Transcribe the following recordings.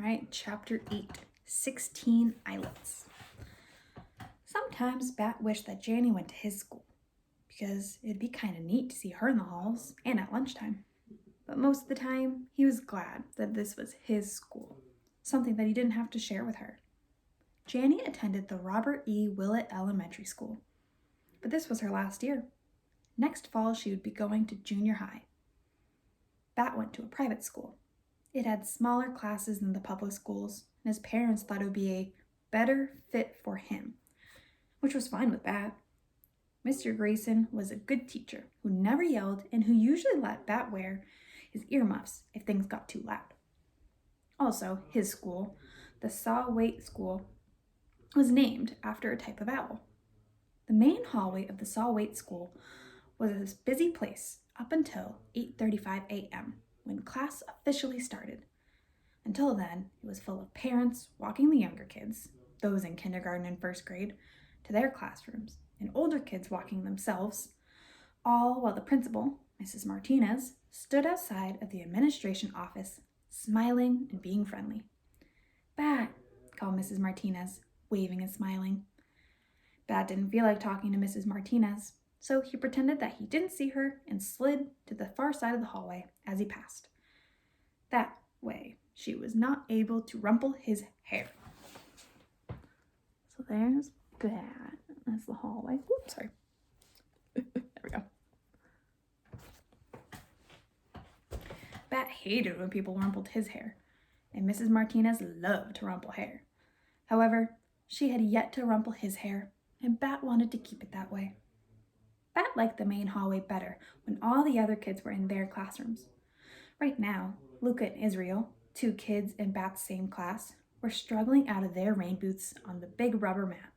right, Chapter 8, 16 Islets. Sometimes Bat wished that Janny went to his school, because it'd be kind of neat to see her in the halls and at lunchtime. But most of the time, he was glad that this was his school, something that he didn't have to share with her. Janny attended the Robert E. Willett Elementary School, but this was her last year. Next fall, she would be going to junior high. Bat went to a private school. It had smaller classes than the public schools, and his parents thought it would be a better fit for him, which was fine with Bat. Mr. Grayson was a good teacher who never yelled and who usually let Bat wear his earmuffs if things got too loud. Also, his school, the Saw-Wait School, was named after a type of owl. The main hallway of the Saw-Wait School was a busy place up until 8:35 a.m. when class officially started. Until then, it was full of parents walking the younger kids, those in kindergarten and first grade, to their classrooms, and older kids walking themselves, all while the principal, Mrs. Martinez, stood outside of the administration office, smiling and being friendly. "Bat," called Mrs. Martinez, waving and smiling. Bat didn't feel like talking to Mrs. Martinez, so he pretended that he didn't see her and slid to the far side of the hallway as he passed. That way, she was not able to rumple his hair. So there's Bat. That's the hallway. Oops, sorry. There we go. Bat hated when people rumpled his hair, and Mrs. Martinez loved to rumple hair. However, she had yet to rumple his hair, and Bat wanted to keep it that way. Bat liked the main hallway better when all the other kids were in their classrooms. Right now, Luca and Israel, two kids in Bat's same class, were struggling out of their rain boots on the big rubber mat.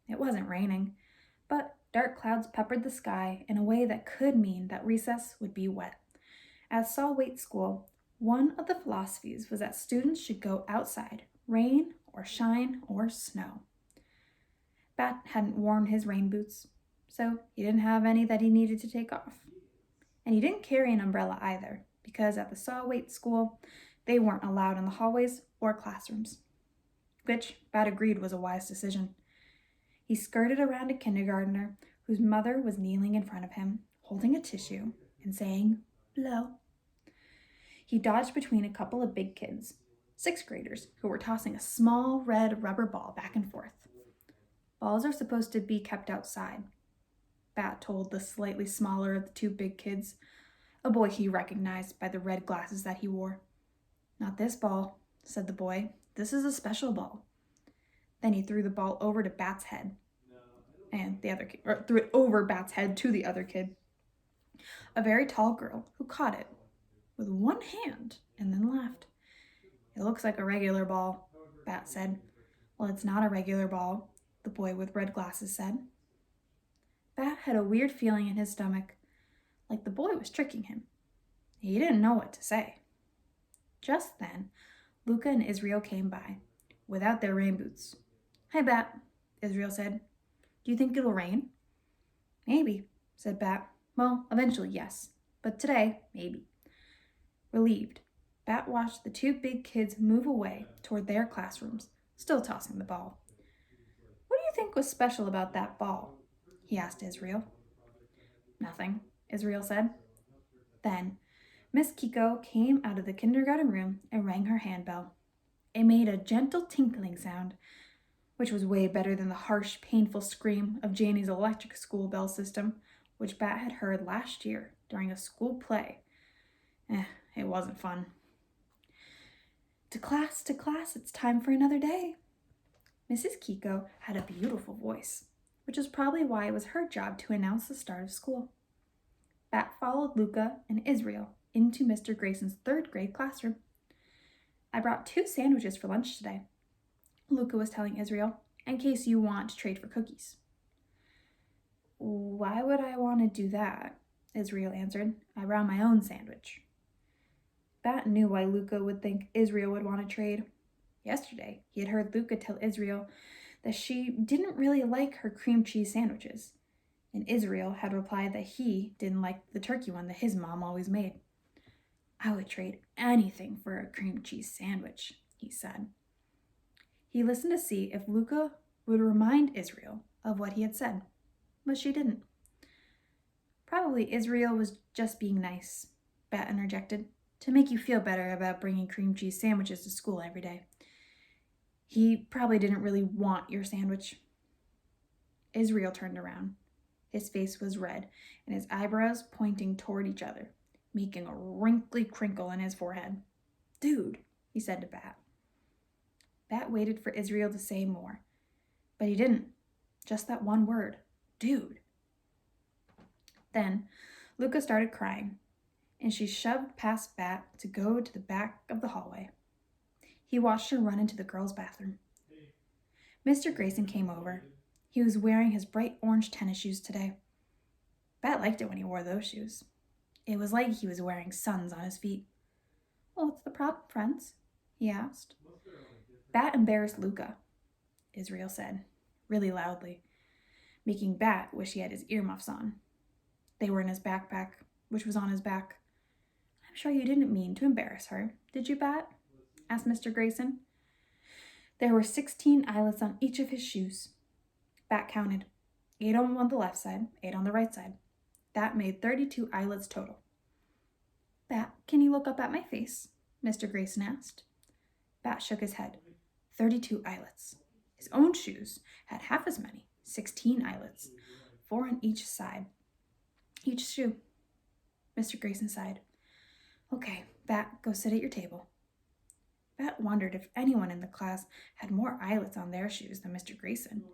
It wasn't raining, but dark clouds peppered the sky in a way that could mean that recess would be wet. At Saw-Wait School, one of the philosophies was that students should go outside, rain or shine or snow. Bat hadn't worn his rain boots, so he didn't have any that he needed to take off. And he didn't carry an umbrella either, because at the Saw-Wait School, they weren't allowed in the hallways or classrooms, which Bat agreed was a wise decision. He skirted around a kindergartner whose mother was kneeling in front of him, holding a tissue and saying, "Blow." He dodged between a couple of big kids, sixth graders, who were tossing a small red rubber ball back and forth. "Balls are supposed to be kept outside," Bat told the slightly smaller of the two big kids, a boy he recognized by the red glasses that he wore. "Not this ball," said the boy. "This is a special ball." Then he threw the ball over to Bat's head, and the other kid, or threw it over Bat's head to the other kid, a very tall girl, who caught it with one hand and then laughed. "It looks like a regular ball," Bat said. "Well, it's not a regular ball," the boy with red glasses said. Bat had a weird feeling in his stomach, like the boy was tricking him. He didn't know what to say. Just then, Luca and Israel came by, without their rain boots. "Hi, Bat," Israel said. "Do you think it'll rain?" "Maybe," said Bat. "Well, eventually, yes, but today, maybe." Relieved, Bat watched the two big kids move away toward their classrooms, still tossing the ball. "What do you think was special about that ball?" he asked Israel. "Nothing," Israel said. Then, Miss Kiko came out of the kindergarten room and rang her handbell. It made a gentle tinkling sound, which was way better than the harsh, painful scream of Janny's electric school bell system, which Bat had heard last year during a school play. It wasn't fun. To class, it's time for another day." Mrs. Kiko had a beautiful voice, which is probably why it was her job to announce the start of school. Bat followed Luca and Israel into Mr. Grayson's third grade classroom. "I brought 2 sandwiches for lunch today," Luca was telling Israel, "in case you want to trade for cookies." "Why would I want to do that?" Israel answered. "I brought my own sandwich." Bat knew why Luca would think Israel would want to trade. Yesterday, he had heard Luca tell Israel that she didn't really like her cream cheese sandwiches, and Israel had replied that he didn't like the turkey one that his mom always made. "I would trade anything for a cream cheese sandwich," he said. He listened to see if Luca would remind Israel of what he had said, but she didn't. Probably Israel was just being nice, Bat interjected, to make you feel better about bringing cream cheese sandwiches to school every day. He probably didn't really want your sandwich. Israel turned around. His face was red, and his eyebrows pointing toward each other, making a wrinkly crinkle in his forehead. Dude, he said to Bat. Bat waited for Israel to say more, but he didn't. Just that one word, dude. Then Luca started crying, and she shoved past Bat to go to the back of the hallway. He watched her run into the girls' bathroom. Mr. Grayson came over. He was wearing his bright orange tennis shoes today. Bat liked it when he wore those shoes. It was like he was wearing suns on his feet. "Well, what's the problem, friends?" he asked. "Bat embarrassed Luca," Israel said, really loudly, making Bat wish he had his earmuffs on. They were in his backpack, which was on his back. "I'm sure you didn't mean to embarrass her, did you, Bat?" asked Mr. Grayson. There were 16 eyelets on each of his shoes. Bat counted. 8 on the left side, 8 on the right side. That made 32 eyelets total. "Bat, can you look up at my face?" Mr. Grayson asked. Bat shook his head. 32 eyelets. His own shoes had half as many, 16 eyelets, 4 on each side. Each shoe. Mr. Grayson sighed. "Okay, Bat, go sit at your table." Bat wondered if anyone in the class had more eyelets on their shoes than Mr. Grayson.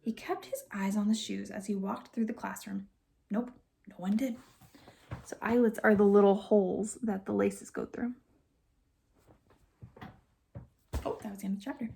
He kept his eyes on the shoes as he walked through the classroom. Nope, no one did. So eyelets are the little holes that the laces go through. Oh, that was the end of the chapter.